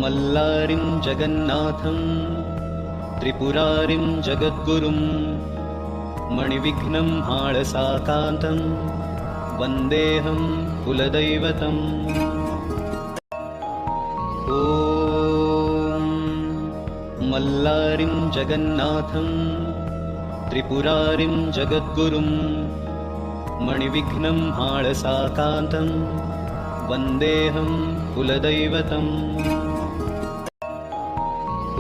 मल्लारिं जगन्नाथं त्रिपुरारिं जगद्गुरुं मणिविघ्नं हाळसाकान्तं वन्देऽहं कुलदैवतम्। ॐ मल्लारिं जगन्नाथं त्रिपुरारिं जगद्गुरुं मणिविघ्नं हाळसाकान्तं वन्देऽहं कुलदैवतम्।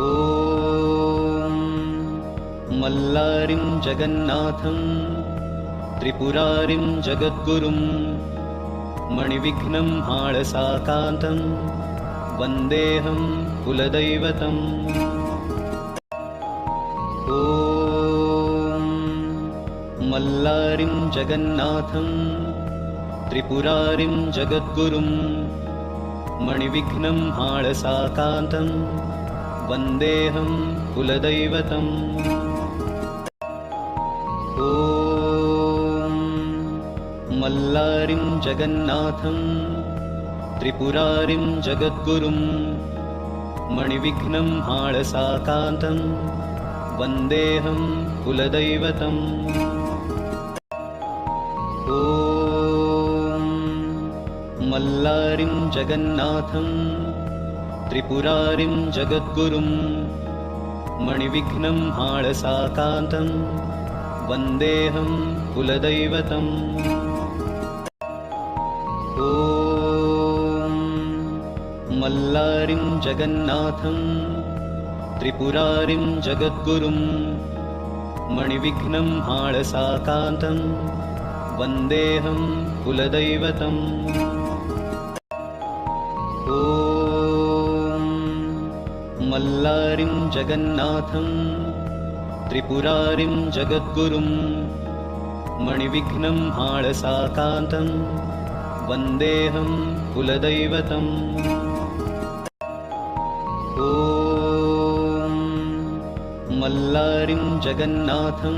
ॐ मल्लारिं जगन्नाथं त्रिपुरारिं जगद्गुरुं मणिविघ्नं हाळसाकान्तं वन्देऽहं कुलदैवतम्। ॐ मल्लारिं जगन्नाथं त्रिपुरारिं जगद्गुरुं मणिविघ्नं हाळसाकान्तं वन्देऽहं कुलदैवतम्। ॐ मल्लारिं जगन्नाथं त्रिपुरारिं जगद्गुरुं मणिविघ्नं हाळसाकान्तं वन्देऽहं कुलदैवतम्। ॐ मल्लारिं जगन्नाथं त्रिपुरारिं जगद्गुरुं मणिविघ्नं हाळसाकान्तं वन्देऽहं कुलदैवतम्। ॐ मल्लारिं जगन्नाथं त्रिपुरारिं जगद्गुरुं मणिविघ्नं हाळसाकान्तं वन्देऽहं कुलदैवतम्। ॐ मल्लारिं जगन्नाथं त्रिपुरारिं जगद्गुरुं मणिविघ्नं हाळसाकान्तं वन्देऽहं कुलदैवतम्। ॐ मल्लारिं जगन्नाथं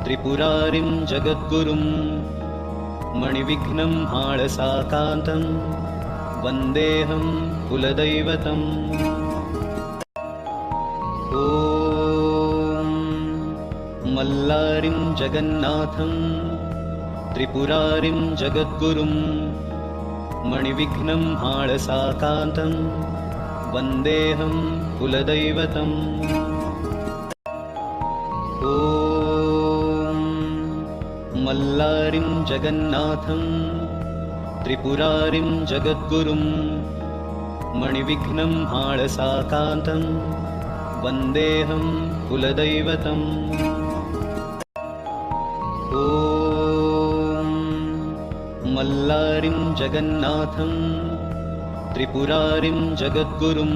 त्रिपुरारिं जगद्गुरुं मणिविघ्नं हाळसाकान्तं वन्देऽहं कुलदैवतम्। ॐ मल्लारिं जगन्नाथं त्रिपुरारिं जगद्गुरुं मणिविघ्नं हाळसाकान्तं वन्देऽहं कुलदैवतम्। ॐ मल्लारिं जगन्नाथं त्रिपुरारिं जगद्गुरुं मणिविघ्नं हाळसाकान्तं वन्देऽहं कुलदैवतम्। ॐ मल्लारिं जगन्नाथं त्रिपुरारिं जगद्गुरुं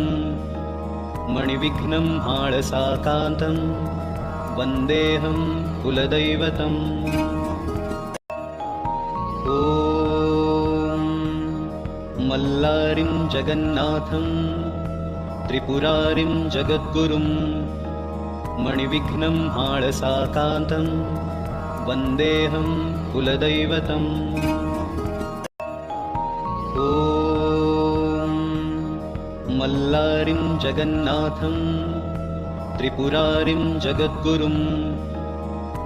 मणिविघ्नं हाळसाकान्तं वन्देऽहं कुलदैवतम्। ॐ मल्लारिं जगन्नाथं त्रिपुरारिं जगद्गुरुं मणिविघ्नं हाळसाकान्तं वन्देऽहं कुलदैवतम्। ॐ मल्लारिं जगन्नाथं त्रिपुरारिं जगद्गुरुं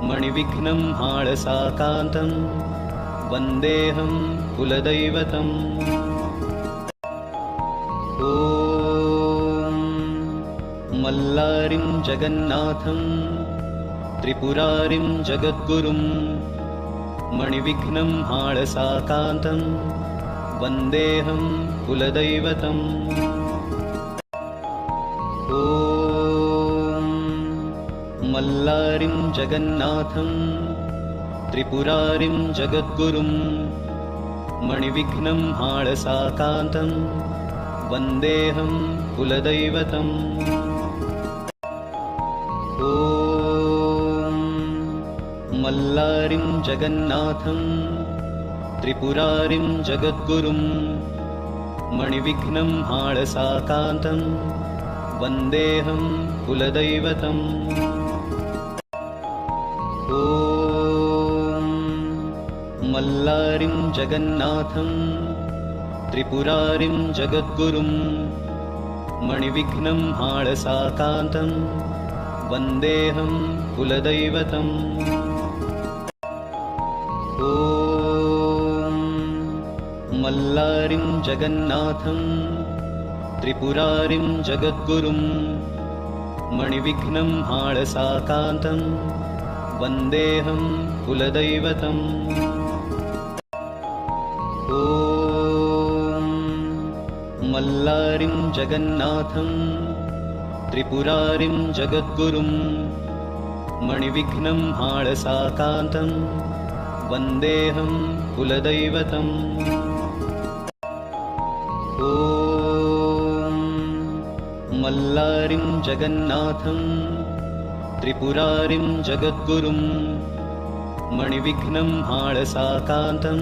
मणिविघ्नं हाळसाकान्तं वन्देऽहं कुलदैवतम्। ॐ मल्लारिं जगन्नाथं त्रिपुरारिं जगद्गुरुं मणिविघ्नं हाळसाकान्तं वन्देऽहं कुलदैवतम्। ॐ मल्लारिं जगन्नाथं त्रिपुरारिं जगद्गुरुं मणिविघ्नं हाळसाकान्तं वन्देऽहं कुलदैवतम्। ॐ मल्लारिं जगन्नाथं त्रिपुरारिं जगद्गुरुं मणिविघ्नं हाळसाकान्तं वन्देऽहं कुलदैवतम्। ॐ मल्लारिं जगन्नाथं त्रिपुरारिं जगद्गुरुं मणिविघ्नं हाळसाकान्तं वन्देऽहं कुलदैवतम्। ॐ मल्लारिं जगन्नाथं त्रिपुरारिं जगद्गुरुं मणिविघ्नं हाळसाकान्तं वन्देऽहं कुलदैवतम्। ॐ मल्लारिं जगन्नाथं त्रिपुरारिं जगद्गुरुं मणिविघ्नं हाळसाकान्तं वन्देऽहं कुलदैवतम्। ॐ मल्लारिं जगन्नाथं त्रिपुरारिं जगद्गुरुं मणिविघ्नं हाळसाकान्तं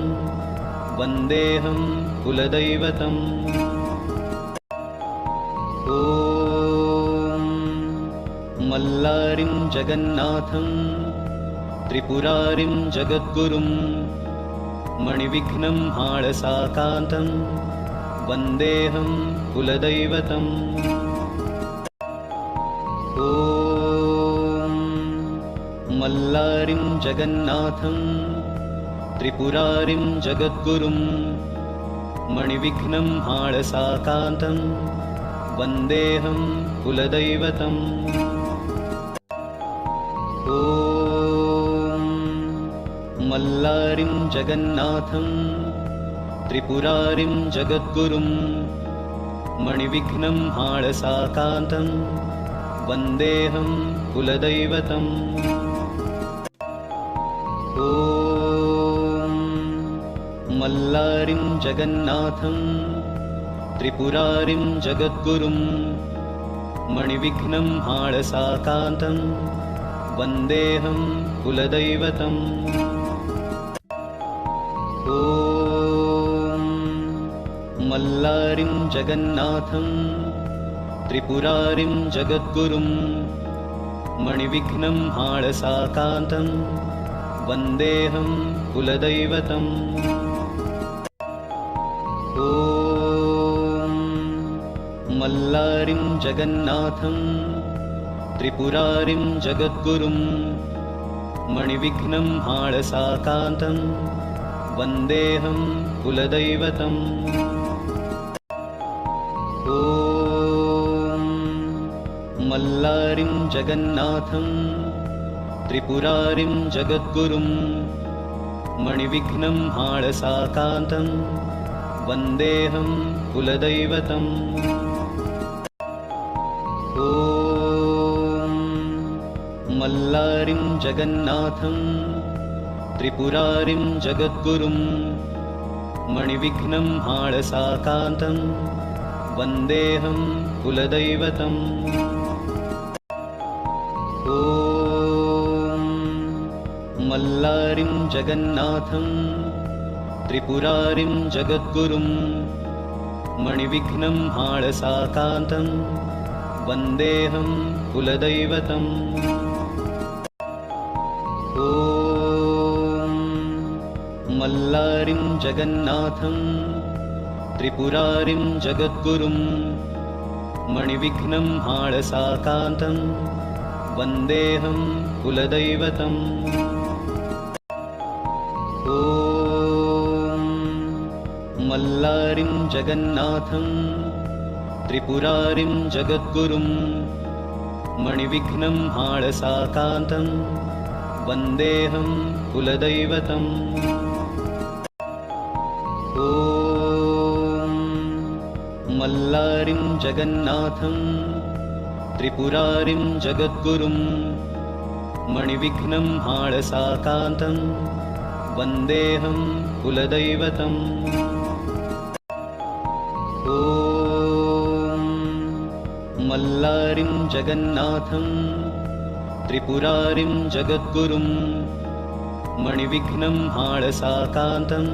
वन्देऽहं कुलदैवतम्। ॐ मल्लारिं जगन्नाथं त्रिपुरारिं जगद्गुरुं मणिविघ्नं हाळसाकान्तं वन्देऽहं कुलदैवतम्। ॐ मल्लारिं जगन्नाथं त्रिपुरारिं जगद्गुरुं मणिविघ्नं हाळसाकान्तं वन्देऽहं कुलदैवतम्। ॐ मल्लारिं जगन्नाथं त्रिपुरारिं जगद्गुरुं मणिविघ्नं हाळसाकान्तं वन्देऽहं कुलदैवतम्। ॐ मल्लारिं जगन्नाथं त्रिपुरारिं जगद्गुरुं मणिविघ्नं हाळसाकान्तं वन्देऽहं कुलदैवतम्। ॐ मल्लारिं जगन्नाथं त्रिपुरारिं जगद्गुरुं मणिविघ्नं हाळसाकान्तं वन्देऽहं कुलदैवतम्। ॐ मल्लारिं जगन्नाथं त्रिपुरारिं जगद्गुरुं मणिविघ्नं हाळसाकान्तं वन्देऽहं कुलदैवतम्। ॐ मल्लारिं जगन्नाथं त्रिपुरारिं जगद्गुरुं मणिविघ्नं हाळसाकान्तं वन्देऽहं कुलदैवतम्। ॐ मल्लारिं जगन्नाथं त्रिपुरारिं जगद्गुरुं मणिविघ्नं हाळसाकान्तं वन्देऽहं कुलदैवतम्। ॐ मल्लारिं जगन्नाथं त्रिपुरारिं जगद्गुरुं मणिविघ्नं हाळसाकान्तं वन्देऽहं कुलदैवतम्। ॐ मल्लारिं जगन्नाथं त्रिपुरारिं जगद्गुरुं मणिविघ्नं हाळसाकान्तं वन्देऽहं कुलदैवतम्। ॐ मल्लारिं जगन्नाथं त्रिपुरारिं जगद्गुरुं मणिविघ्नं हाळसाकान्तं वन्देऽहं कुलदैवतम्। ॐ मल्लारिं जगन्नाथं त्रिपुरारिं जगद्गुरुं मणिविघ्नं हाळसाकान्तं वन्देऽहं कुलदैवतम्। ॐ मल्लारिं जगन्नाथं त्रिपुरारिं जगद्गुरुं मणिविघ्नं हाळसाकान्तं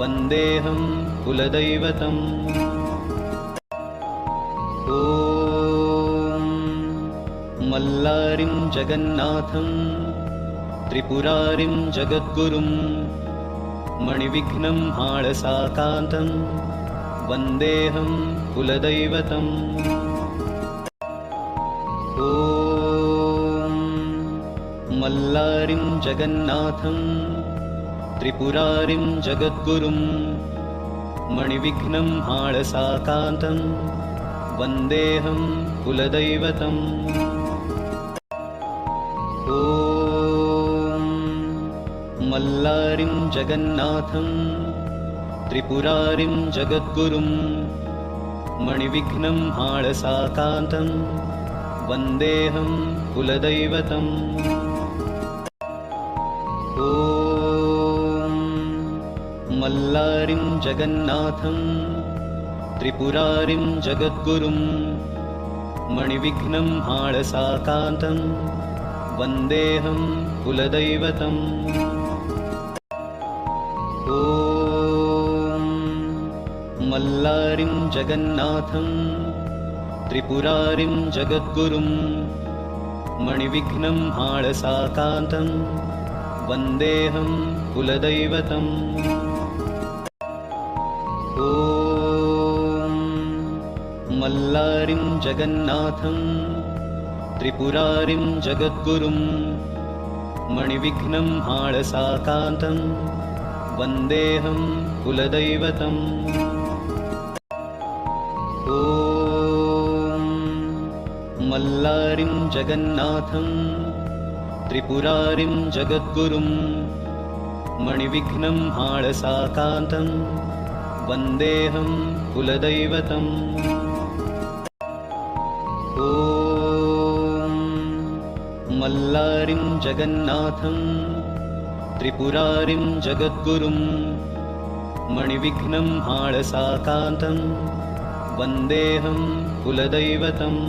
वन्देऽहं कुलदैवतम्। ॐ मल्लारिं जगन्नाथं त्रिपुरारिं जगद्गुरुं मणिविघ्नं हाळसाकान्तं वन्देऽहं कुलदैवतम्। ॐ मल्लारिं जगन्नाथं त्रिपुरारिं जगद्गुरुं मणिविघ्नं हाळसाकान्तं वन्देऽहं कुलदैवतम्। ॐ मल्लारिं जगन्नाथं त्रिपुरारिं जगद्गुरुं मणिविघ्नं हाळसाकान्तं वन्देऽहं कुलदैवतम्। ॐ मल्लारिं जगन्नाथं त्रिपुरारिं जगद्गुरुं मणिविघ्नं हाळसाकान्तं वन्देऽहं कुलदैवतम्। ॐ मल्लारिं जगन्नाथं त्रिपुरारिं जगद्गुरुं मणिविघ्नं हाळसाकान्तं वन्देऽहं कुलदैवतम्। ॐ मल्लारिं जगन्नाथं त्रिपुरारिं जगद्गुरुं मणिविघ्नं हाळसाकान्तं वन्देऽहं कुलदैवतम्। ॐ मल्लारिं जगन्नाथं त्रिपुरारिं जगद्गुरुं मणिविघ्नं हाळसाकान्तं वन्देऽहं कुलदैवतम्। ॐ मल्लारिं जगन्नाथं त्रिपुरारिं जगद्गुरुं मणिविघ्नं हाळसाकान्तं वन्देऽहं कुलदैवतम्।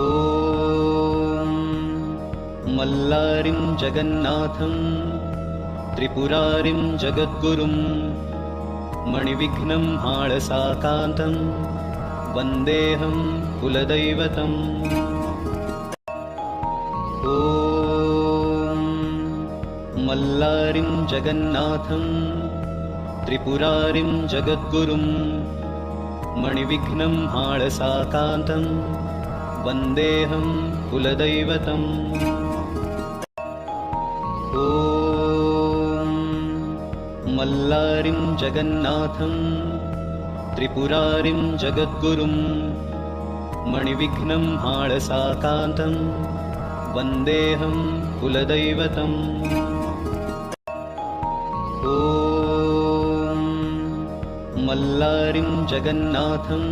ॐ मल्लारिं जगन्नाथं त्रिपुरारिं जगद्गुरुं मणिविघ्नं हाळसाकान्तं वन्देऽहं कुलदैवतम्। ॐ मल्लारिं जगन्नाथं त्रिपुरारिं जगद्गुरुं मणिविघ्नं हाळसाकान्तं वन्देऽहं कुलदैवतम्। ॐ मल्लारिं जगन्नाथं त्रिपुरारिं जगद्गुरुं मणिविघ्नं हाळसाकान्तं वन्देऽहं कुलदैवतम्। ॐ मल्लारिं जगन्नाथं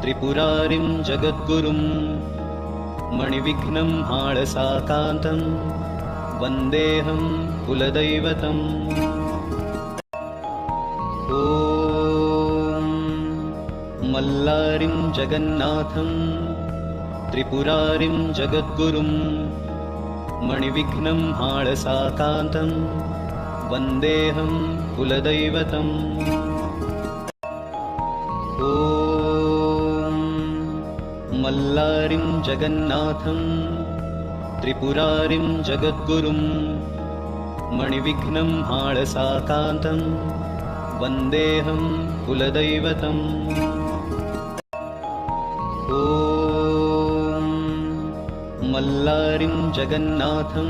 त्रिपुरारिं जगद्गुरुं मणिविघ्नं हाळसाकान्तं वन्देऽहं कुलदैवतम्। ॐ मल्लारिं जगन्नाथं त्रिपुरारिं जगद्गुरुं मणिविघ्नं हाळसाकान्तं वन्देऽहं कुलदैवतम्। ॐ मल्लारिं जगन्नाथं त्रिपुरारिं जगद्गुरुं मणिविघ्नं हाळसाकान्तं वन्देऽहं कुलदैवतम्। ॐ मल्लारिं जगन्नाथं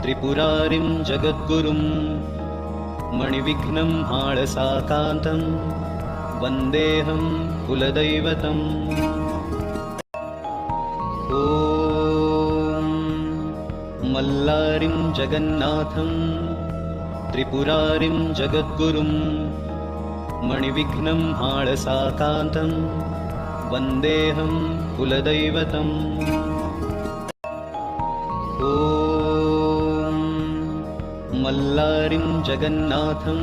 त्रिपुरारिं जगद्गुरुं मणिविघ्नं हाळसाकान्तं वन्देऽहं कुलदैवतम्। ॐ मल्लारिं जगन्नाथं त्रिपुरारिं जगद्गुरुं मणिविघ्नं हाळसाकान्तं वन्देऽहं कुलदैवतम्। ॐ मल्लारिं जगन्नाथं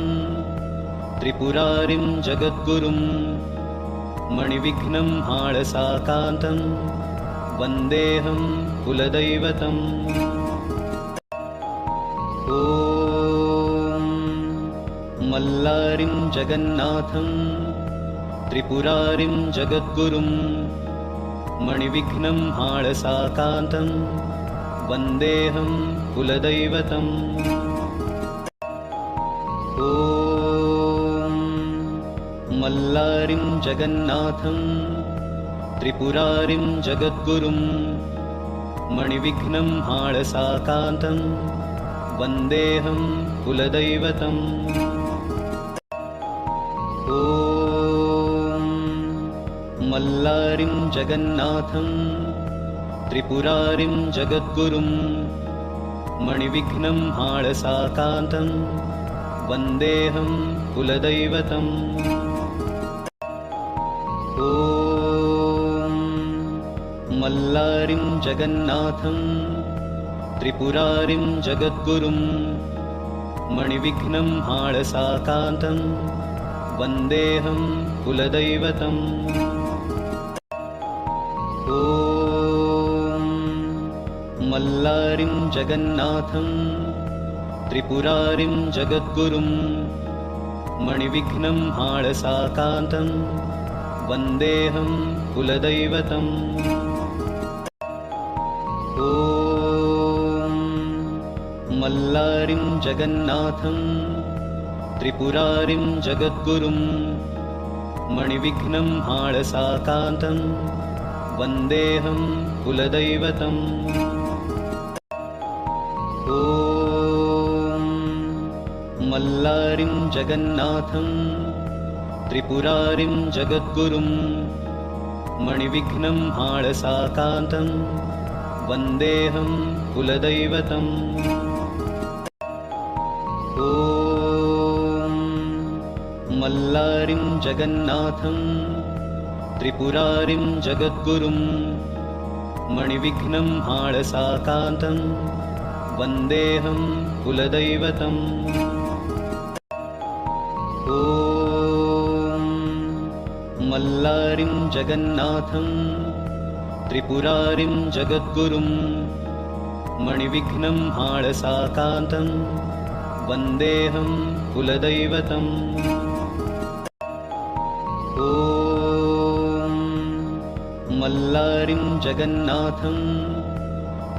त्रिपुरारिं जगद्गुरुं मणिविघ्नं हाळसाकान्तं वन्देऽहं कुलदैवतम्। ॐ मल्लारिं जगन्नाथं त्रिपुरारिं जगद्गुरुं मणिविघ्नं हाळसाकान्तं वन्देऽहं कुलदैवतम्। ॐ मल्लारिं जगन्नाथं त्रिपुरारिं जगद्गुरुं मणिविघ्नं हाळसाकान्तं वन्देऽहं कुलदैवतम्। ॐ मल्लारिं जगन्नाथं त्रिपुरारिं जगद्गुरुं मणिविघ्नं हाळसाकान्तं वन्देऽहं कुलदैवतम्। ॐ मल्लारिं जगन्नाथं त्रिपुरारिं जगद्गुरुं मणिविघ्नं हाळसाकान्तं वन्देऽहं कुलदैवतम्। ॐ मल्लारिं जगन्नाथं त्रिपुरारिं जगद्गुरुं मणिविघ्नं हाळसाकान्तं वन्देऽहं कुलदैवतम्। ॐ मल्लारिं जगन्नाथं त्रिपुरारिं जगद्गुरुं मणिविघ्नं हाळसाकान्तं वन्देऽहं कुलदैवतम्। ॐ मल्लारिं जगन्नाथं त्रिपुरारिं जगद्गुरुं मणिविघ्नं हाळसाकान्तं वन्देऽहं कुलदैवतम्। ॐ मल्लारिं जगन्नाथं त्रिपुरारिं जगद्गुरुं मणिविघ्नं हाळसाकान्तं वन्देऽहं कुलदैवतम्। ॐ मल्लारिं जगन्नाथं त्रिपुरारिं जगद्गुरुं मणिविघ्नं हाळसाकान्तं वन्देऽहं कुलदैवतम्। ॐ मल्लारिं जगन्नाथं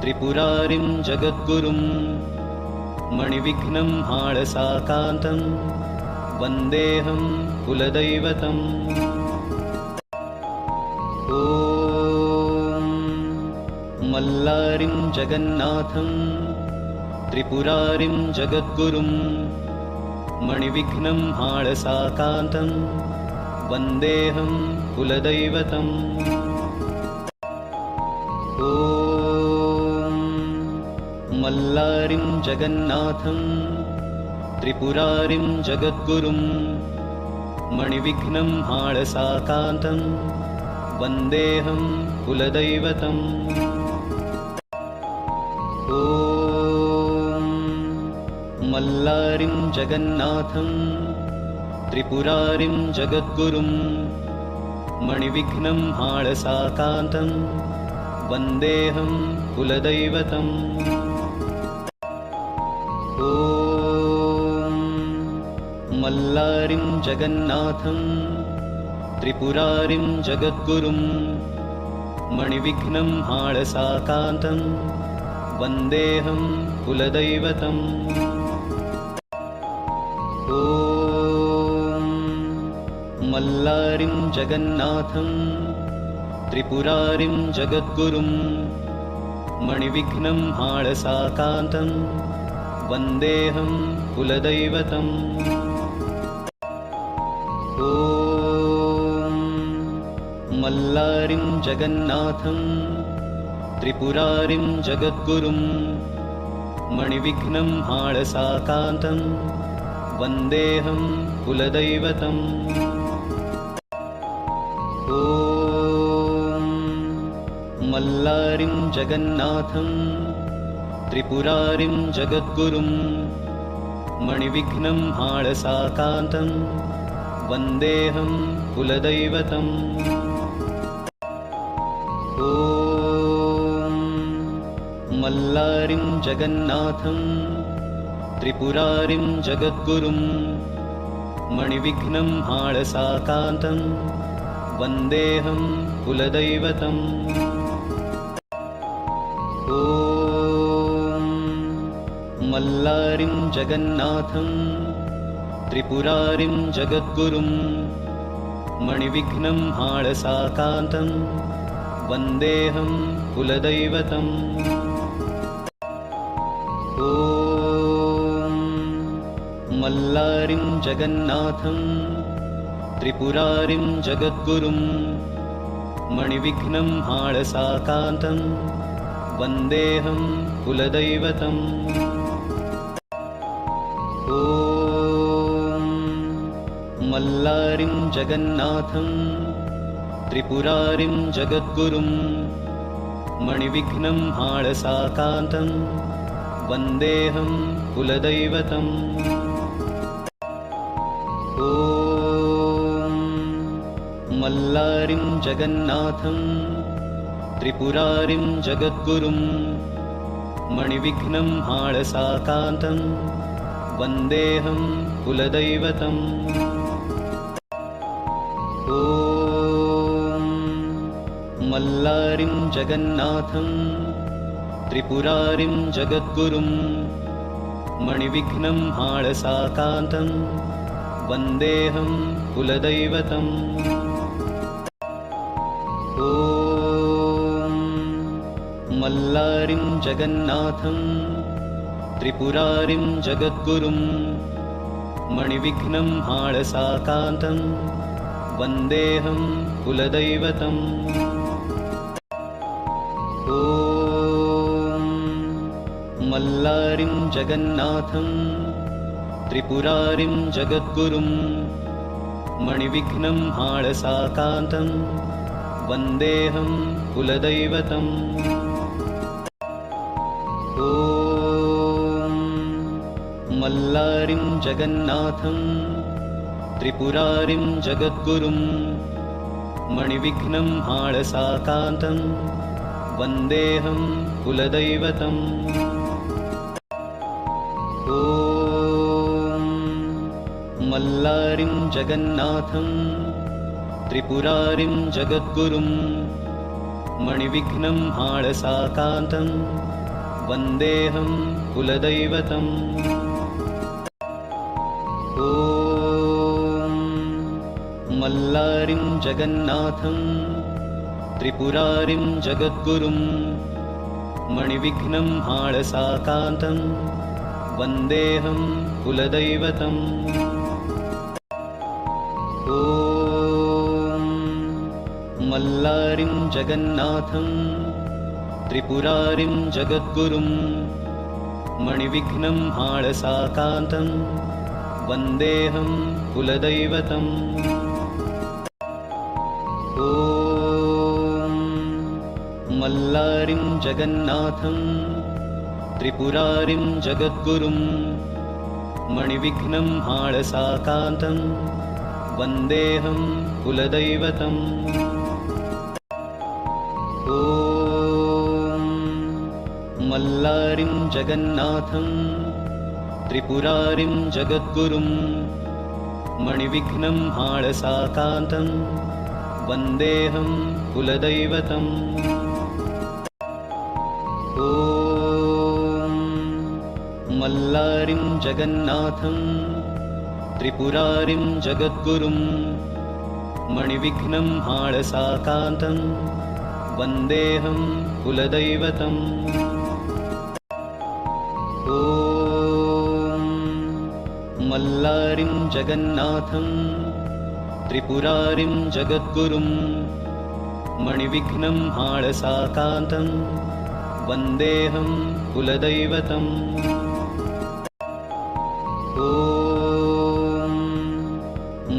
त्रिपुरारिं जगद्गुरुं मणिविघ्नं हाळसाकान्तं वन्देऽहं कुलदैवतम्। ॐ मल्लारिं जगन्नाथं त्रिपुरारिं जगद्गुरुं मणिविघ्नं हाळसाकान्तं वन्देऽहं कुलदैवतम्। ॐ मल्लारिं जगन्नाथं त्रिपुरारिं जगद्गुरुं मणिविघ्नं हाळसाकान्तं वन्देऽहं कुलदैवतम्। ॐ मल्लारिं जगन्नाथं त्रिपुरारिं जगद्गुरुं मणिविघ्नं हाळसाकान्तं वन्देऽहं कुलदैवतम्। ॐ मल्लारिं जगन्नाथं त्रिपुरारिं जगद्गुरुं मणिविघ्नं हाळसाकान्तं वन्देऽहं कुलदैवतम्। ॐ मल्लारिं जगन्नाथं त्रिपुरारिं जगद्गुरुं मणिविघ्नं हाळसाकान्तं वन्देऽहं कुलदैवतम्। ॐ मल्लारिं जगन्नाथं त्रिपुरारिं जगद्गुरुं मणिविघ्नं हाळसाकान्तं वन्देऽहं कुलदैवतम्। ॐ मल्लारिं जगन्नाथं त्रिपुरारिं जगद्गुरुं मणिविघ्नं हाळसाकान्तं वन्देऽहं कुलदैवतम्। ॐ मल्लारिं जगन्नाथं त्रिपुरारिं जगद्गुरुं मणिविघ्नं हाळसाकान्तं वन्देऽहं कुलदैवतम्। ॐ मल्लारिं जगन्नाथं त्रिपुरारिं जगद्गुरुं मणिविघ्नं हाळसाकान्तं वन्देऽहं कुलदैवतम्। ॐ मल्लारिं जगन्नाथं त्रिपुरारिं जगद्गुरुं मणिविघ्नं हाळसाकान्तं वन्देऽहं कुलदैवतम्। ॐ मल्लारिं जगन्नाथं त्रिपुरारिं जगद्गुरुं मणिविघ्नं हाळसाकान्तं वन्देऽहं कुलदैवतम्। ॐ मल्लारिं जगन्नाथं त्रिपुरारिं जगद्गुरुं मणिविघ्नं हाळसाकान्तं वन्देऽहं कुलदैवतम्। ॐ मल्लारिं जगन्नाथं त्रिपुरारिं जगद्गुरुं मणिविघ्नं हाळसाकान्तं वन्देऽहं कुलदैवतम्। ॐ मल्लारिं जगन्नाथं त्रिपुरारिं जगद्गुरुं मणिविघ्नं हाळसाकान्तं वन्देऽहं कुलदैवतम्। ॐ मल्लारिं जगन्नाथं त्रिपुरारिं जगद्गुरुं मणिविघ्नं हाळसाकान्तं वन्देऽहं कुलदैवतम्। ॐ मल्लारिं जगन्नाथं त्रिपुरारिं जगद्गुरुं मणिविघ्नं हाळसाकान्तं वन्देऽहं कुलदैवतम्। ॐ मल्लारिं जगन्नाथं त्रिपुरारिं जगद्गुरुं मणिविघ्नं हाळसाकान्तं वन्देऽहं कुलदैवतम्। ॐ मल्लारिं जगन्नाथं त्रिपुरारिं जगद्गुरुं मणिविघ्नं हाळसाकान्तं वन्देऽहं कुलदैवतम्। ॐ मल्लारिं जगन्नाथं त्रिपुरारिं जगद्गुरुं मणिविघ्नं हाळसाकान्तं वन्देऽहं कुलदैवतम्। ॐ मल्लारिं जगन्नाथं त्रिपुरारिं जगद्गुरुं मणिविघ्नं हाळसाकान्तं वन्देऽहं कुलदैवतम्। ॐ मल्लारिं जगन्नाथं त्रिपुरारिं जगद्गुरुं मणिविघ्नं हाळसाकान्तं वन्देऽहं कुलदैवतम्। ॐ मल्लारिं जगन्नाथं त्रिपुरारिं जगद्गुरुं मणिविघ्नं हाळसाकान्तं वन्देऽहं कुलदैवतम्। ॐ मल्लारिं जगन्नाथं त्रिपुरारिं जगद्गुरुं मणिविघ्नं हाळसाकान्तं वन्देऽहं कुलदैवतम्। ॐ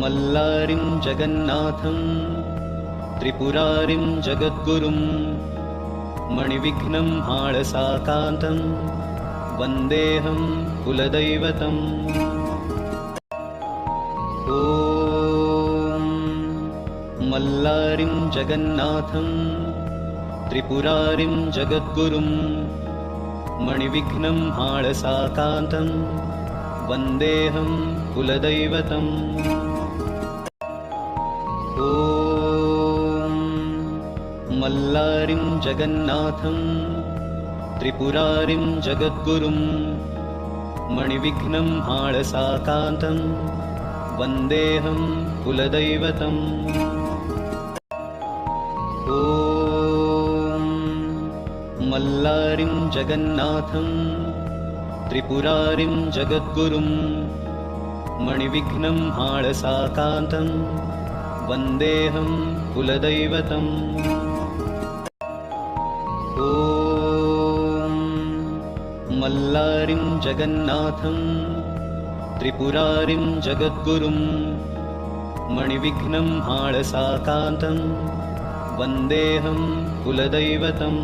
मल्लारिं जगन्नाथं त्रिपुरारिं जगद्गुरुं मणिविघ्नं हाळसाकान्तं वन्देऽहं कुलदैवतम्। ॐ मल्लारिं जगन्नाथं त्रिपुरारिं जगद्गुरुं मणिविघ्नं हाळसाकान्तं वन्देऽहं कुलदैवतम्। ॐ मल्लारिं जगन्नाथं त्रिपुरारिं जगद्गुरुं मणिविघ्नं हाळसाकान्तं वन्देऽहं कुलदैवतम् ॐ मल्लारिं जगन्नाथं त्रिपुरारिं जगद्गुरुं मणिविघ्नं हाळसाकान्तं वन्देऽहं कुलदैवतम् ॐ मल्लारिं जगन्नाथं त्रिपुरारिं जगद्गुरुं मणिविघ्नं हाळसाकान्तं वन्देऽहं कुलदैवतम्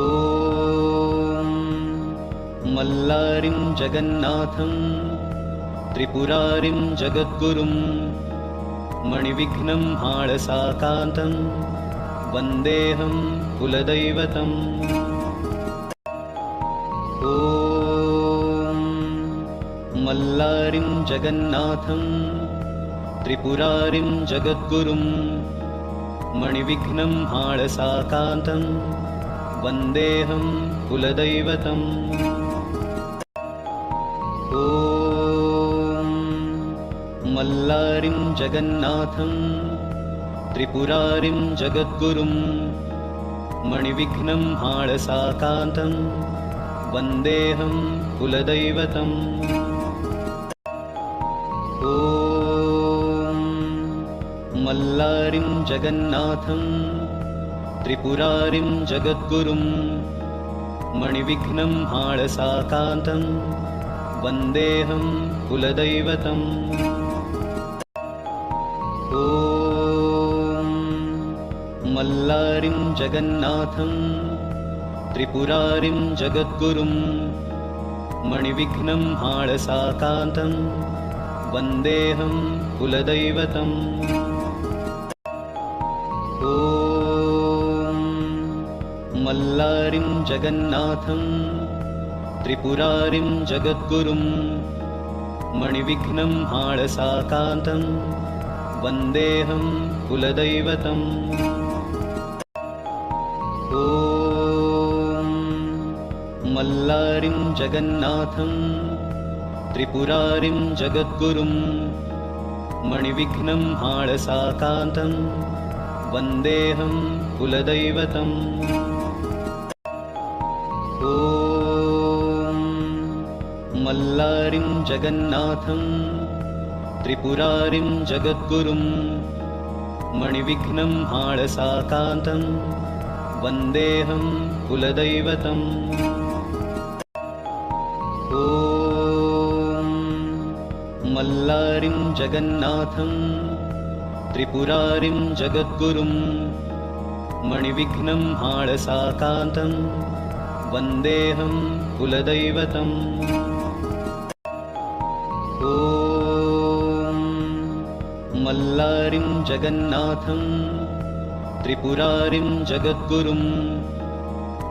ॐ मल्लारिं जगन्नाथं त्रिपुरारिं जगद्गुरुं मणिविघ्नं हाळसाकान्तं वन्देऽहं कुलदैवतम् ॐ मल्लारिं जगन्नाथं त्रिपुरारिं जगद्गुरुं मणिविघ्नं हाळसाकान्तं वन्देऽहं कुलदैवतम् ॐ मल्लारिं जगन्नाथं त्रिपुरारिं जगद्गुरुं मणिविघ्नं हाळसाकान्तं वन्देऽहं कुलदैवतम् ॐ मल्लारिं जगन्नाथं त्रिपुरारिं जगद्गुरुं मणिविघ्नं हाळसाकान्तं वन्देऽहं कुलदैवतम् ॐ मल्लारिं जगन्नाथं त्रिपुरारिं जगद्गुरुं मणिविघ्नं हाळसाकान्तं वन्देऽहं कुलदैवतम् ॐ मल्लारिं जगन्नाथं त्रिपुरारिं जगद्गुरुं मणिविघ्नं हाळसाकान्तं वन्देऽहं कुलदैवतम् ॐ मल्लारिं जगन्नाथं त्रिपुरारिं जगद्गुरुं मणिविघ्नं हाळसाकान्तं वन्देऽहं कुलदैवतम् ॐ मल्लारिं जगन्नाथं त्रिपुरारिं जगद्गुरुं मणिविघ्नं हाळसाकान्तं वन्देऽहं कुलदैवतम् ॐ मल्लारिं जगन्नाथं त्रिपुरारिं जगद्गुरुं मणिविघ्नं हाळसाकान्तं वन्देऽहं कुलदैवतम् ॐ मल्लारिं जगन्नाथं त्रिपुरारिं जगद्गुरुं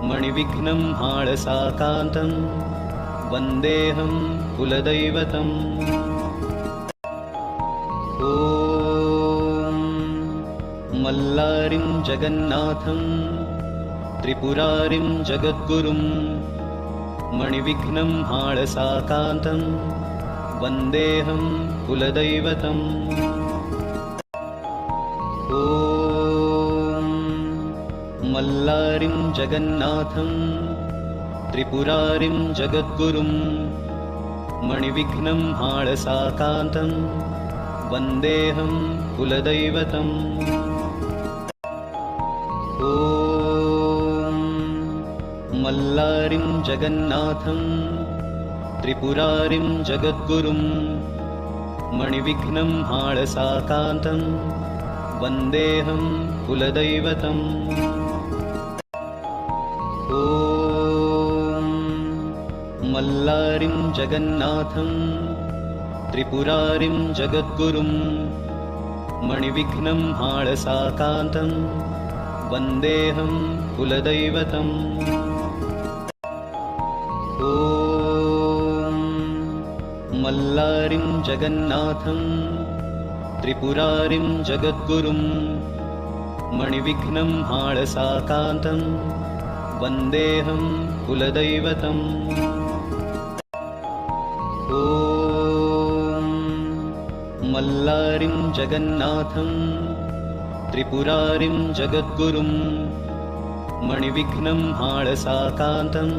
मणिविघ्नं हाळसाकान्तं वन्देऽहं कुलदैवतम् ॐ मल्लारिं जगन्नाथं त्रिपुरारिं जगद्गुरुं मणिविघ्नं हाळसाकान्तं वन्देऽहं कुलदैवतम् ॐ मल्लारिं जगन्नाथं त्रिपुरारिं जगद्गुरुं मणिविघ्नं हाळसाकान्तं वन्देऽहं कुलदैवतम् ॐ मल्लारिं जगन्नाथं त्रिपुरारिं जगद्गुरुं मणिविघ्नं हाळसाकान्तं वन्देऽहं कुलदैवतम् ॐ मल्लारिं जगन्नाथं त्रिपुरारिं जगद्गुरुं मणिविघ्नं हाळसाकान्तं वन्देऽहं कुलदैवतम् ॐ मल्लारिं जगन्नाथं त्रिपुरारिं जगद्गुरुं मणिविघ्नं हाळसाकान्तं वन्देऽहं कुलदैवतम् ॐ मल्लारिं जगन्नाथं त्रिपुरारिं जगद्गुरुं मणिविघ्नं हाळसाकान्तं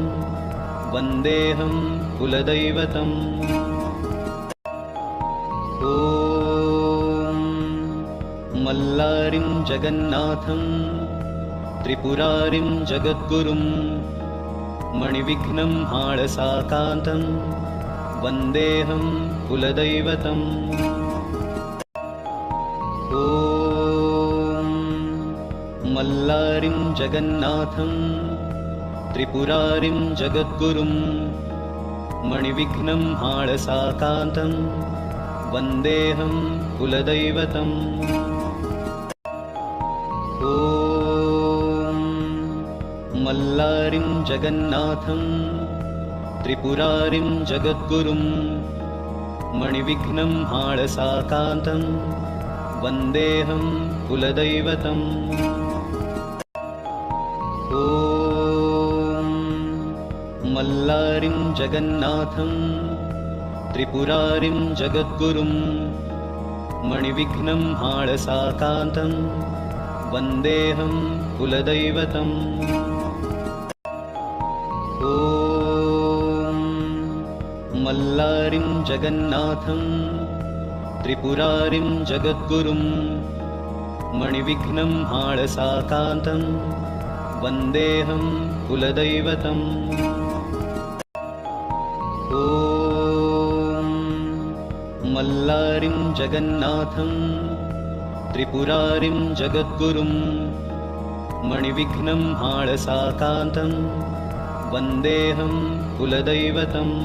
वन्देऽहं कुलदैवतम्। ॐ मल्लारिं जगन्नाथं त्रिपुरारिं जगद्गुरुं मणिविघ्नं हाळसाकान्तं वन्देऽहं कुलदैवतम्। ॐ मल्लारिं जगन्नाथं त्रिपुरारिं जगद्गुरुं मणिविघ्नं हाळसाकान्तं वन्देऽहं कुलदैवतम्। ॐ मल्लारिं जगन्नाथं त्रिपुरारिं जगद्गुरुं मणिविघ्नं हाळसाकान्तं वन्देऽहं कुलदैवतम्। ॐ मल्लारिं जगन्नाथं त्रिपुरारिं जगद्गुरुं मणिविघ्नं हाळसाकान्तं वन्देऽहं कुलदैवतम्। ॐ मल्लारिं जगन्नाथं त्रिपुरारिं जगद्गुरुं मणिविघ्नं हाळसाकान्तं वन्देऽहं कुलदैवतम्। ॐ मल्लारिं जगन्नाथं त्रिपुरारिं जगद्गुरुं मणिविघ्नं हाळसाकान्तं वन्देऽहं कुलदैवतम्।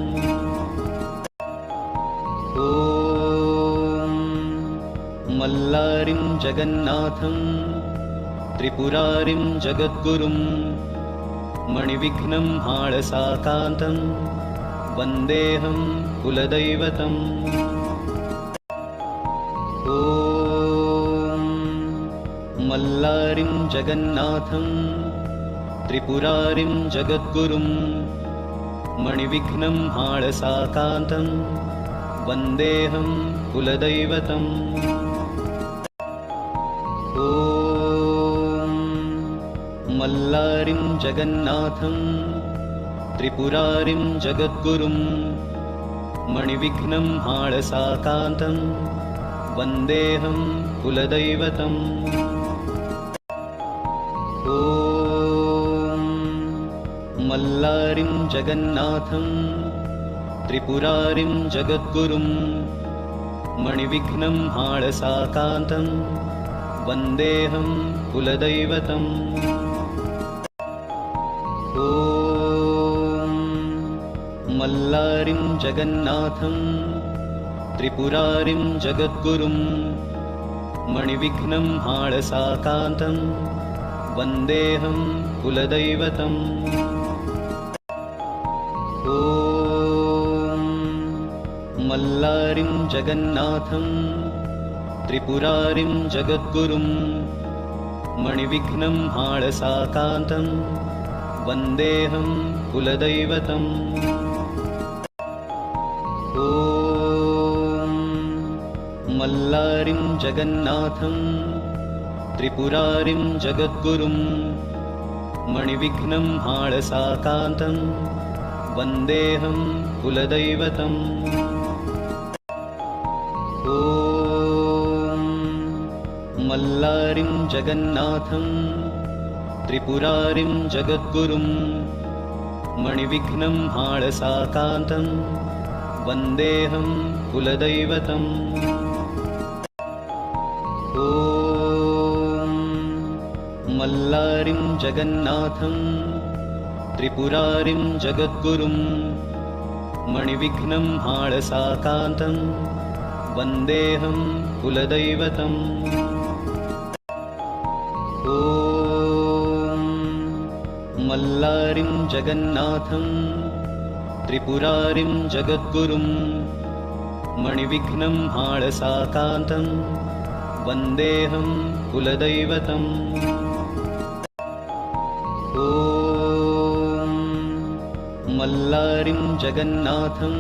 ॐ मल्लारिं जगन्नाथं त्रिपुरारिं जगद्गुरुं मणिविघ्नं हाळसाकान्तं वन्देऽहं कुलदैवतम्। ॐ मल्लारिं जगन्नाथं त्रिपुरारिं जगद्गुरुं मणिविघ्नं हाळसाकान्तं वन्देऽहं कुलदैवतम्। ॐ मल्लारिं जगन्नाथं त्रिपुरारिं जगद्गुरुं मणिविघ्नं हाळसाकान्तं वन्देऽहं कुलदैवतम्। ॐ मल्लारिं जगन्नाथं त्रिपुरारिं जगद्गुरुं मणिविघ्नं हाळसाकान्तं वन्देऽहं कुलदैवतम्। ॐ मल्लारिं जगन्नाथं त्रिपुरारिं जगद्गुरुं मणिविघ्नं हाळसाकान्तं वन्देऽहं कुलदैवतम्। ॐ मल्लारिं जगन्नाथं त्रिपुरारिं जगद्गुरुं मणिविघ्नं हाळसाकान्तं वन्देऽहं कुलदैवतम्। ॐ मल्लारिं जगन्नाथं त्रिपुरारिं जगद्गुरुं मणिविघ्नं हाळसाकान्तं वन्देऽहं कुलदैवतम्। ॐ मल्लारिं जगन्नाथं त्रिपुरारिं जगद्गुरुं मणिविघ्नं हाळसाकान्तं वन्देऽहं कुलदैवतम्। ॐ मल्लारिं जगन्नाथं त्रिपुरारिं जगद्गुरुं मणिविघ्नं हाळसाकान्तं वन्देऽहं कुलदैवतम्। ॐ मल्लारिं जगन्नाथं त्रिपुरारिं जगद्गुरुं मणिविघ्नं हाळसाकान्तं वन्देऽहं कुलदैवतम्। ॐ मल्लारिं जगन्नाथं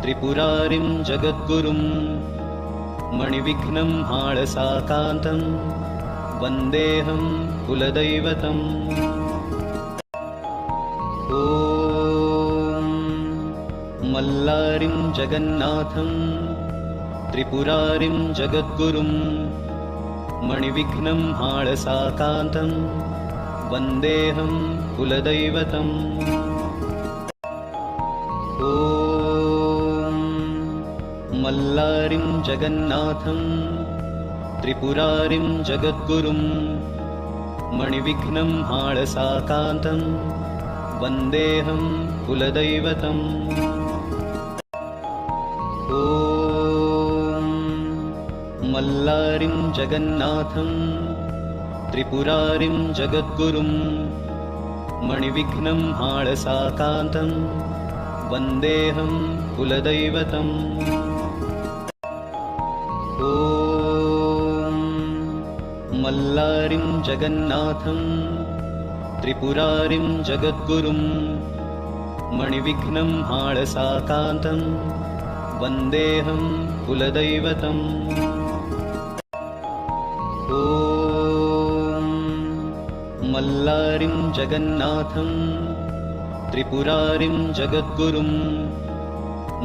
त्रिपुरारिं जगद्गुरुं मणिविघ्नं हाळसाकान्तं वन्देऽहं कुलदैवतम्। ॐ मल्लारिं जगन्नाथं त्रिपुरारिं जगद्गुरुं मणिविघ्नं हाळसाकान्तं वन्देऽहं कुलदैवतम्। ॐ मल्लारिं जगन्नाथं त्रिपुरारिं जगद्गुरुं मणिविघ्नं हाळसाकान्तं वन्देऽहं कुलदैवतम्। ॐ मल्लारिं जगन्नाथं त्रिपुरारिं जगद्गुरुं मणिविघ्नं हाळसाकान्तं वन्देऽहं कुलदैवतम्। ॐ मल्लारिं जगन्नाथं त्रिपुरारिं जगद्गुरुं मणिविघ्नं हाळसाकान्तं वन्देऽहं कुलदैवतम्। ॐ मल्लारिं जगन्नाथं त्रिपुरारिं जगद्गुरुं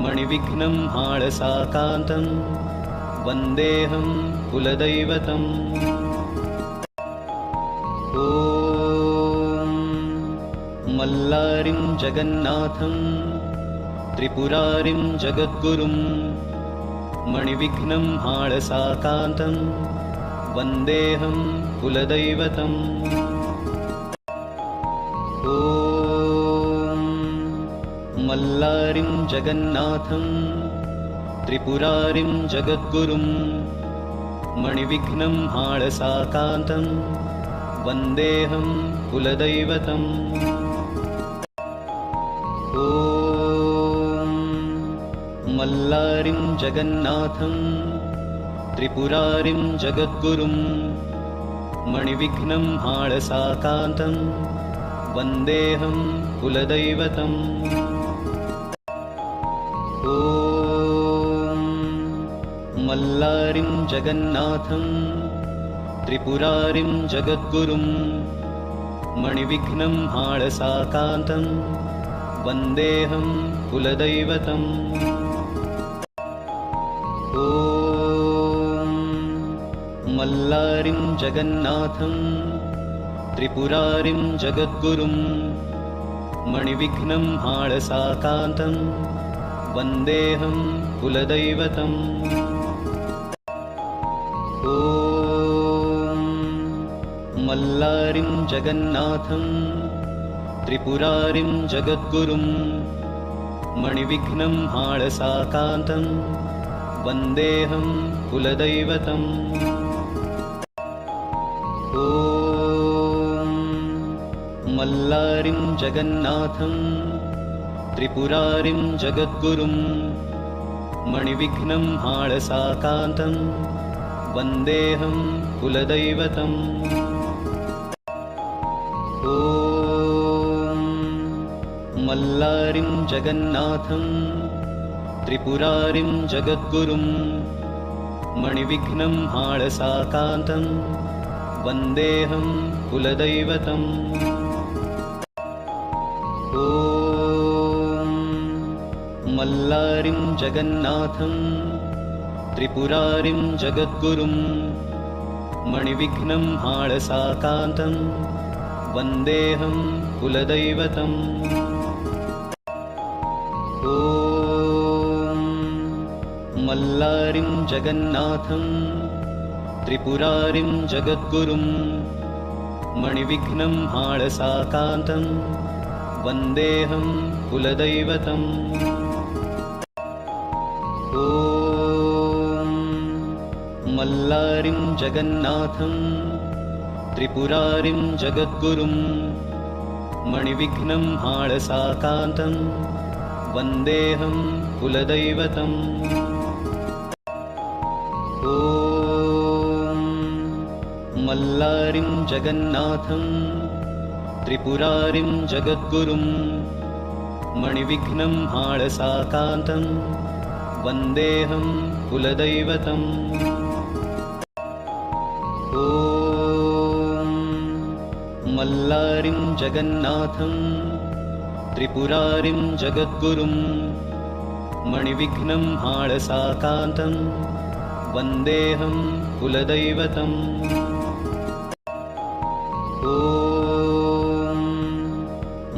मणिविघ्नं हाळसाकान्तं वन्देऽहं कुलदैवतम्। ॐ मल्लारिं जगन्नाथं त्रिपुरारिं जगद्गुरुं मणिविघ्नं हाळसाकान्तं वन्देऽहं कुलदैवतम्। ॐ मल्लारिं जगन्नाथं त्रिपुरारिं जगद्गुरुं मणिविघ्नं हाळसाकान्तं वन्देऽहं कुलदैवतम्। ॐ मल्लारिं जगन्नाथं त्रिपुरारिं जगद्गुरुं मणिविघ्नं हाळसाकान्तं वन्देऽहं कुलदैवतम्। ॐ मल्लारिं जगन्नाथं त्रिपुरारिं जगद्गुरुं मणिविघ्नं हाळसाकान्तं वन्देऽहं कुलदैवतम्। ॐ मल्लारिं जगन्नाथं त्रिपुरारिं जगद्गुरुं मणिविघ्नं हाळसाकान्तं वन्देऽहं कुलदैवतम्। ॐ मल्लारिं जगन्नाथं त्रिपुरारिं जगद्गुरुं मणिविघ्नं हाळसाकान्तं वन्देऽहं कुलदैवतम्। ॐ मल्लारिं जगन्नाथं त्रिपुरारिं जगद्गुरुं मणिविघ्नं हाळसाकान्तं वन्देऽहं कुलदैवतम्। ॐ मल्लारिं जगन्नाथं त्रिपुरारिं जगद्गुरुं मणिविघ्नं हाळसाकान्तं वन्देऽहं कुलदैवतम्। ॐ मल्लारिं जगन्नाथं त्रिपुरारिं जगद्गुरुं मणिविघ्नं हाळसाकान्तं वन्देऽहं कुलदैवतम्। ॐ मल्लारिं जगन्नाथं त्रिपुरारिं जगद्गुरुं मणिविघ्नं हाळसाकान्तं वन्देऽहं कुलदैवतम्। ॐ मल्लारिं जगन्नाथं त्रिपुरारिं जगद्गुरुं मणिविघ्नं हाळसाकान्तं वन्देऽहं कुलदैवतम्। ॐ मल्लारिं जगन्नाथं त्रिपुरारिं जगद्गुरुं मणिविघ्नं हाळसाकान्तं वन्देऽहं कुलदैवतम्। ॐ मल्लारिं जगन्नाथं त्रिपुरारिं जगद्गुरुं मणिविघ्नं हाळसाकान्तं वन्देऽहं कुलदैवतम्। ॐ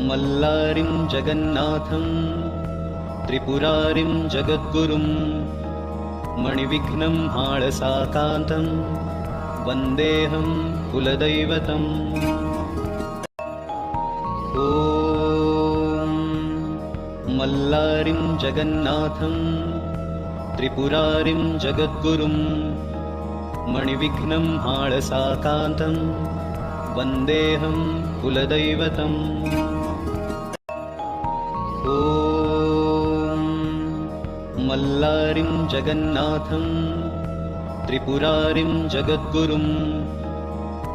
मल्लारिं जगन्नाथं त्रिपुरारिं जगद्गुरुं मणिविघ्नं हाळसाकान्तं वन्देऽहं कुलदैवतम्। ॐ मल्लारिं जगन्नाथं त्रिपुरारिं जगद्गुरुं मणिविघ्नं हाळसाकान्तं वन्देऽहं कुलदैवतम्। ॐ मल्लारिं जगन्नाथं त्रिपुरारिं जगद्गुरुं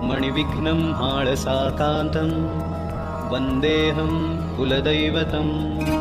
मणिविघ्नं हाळसाकान्तं वन्देऽहं कुलदैवतम्।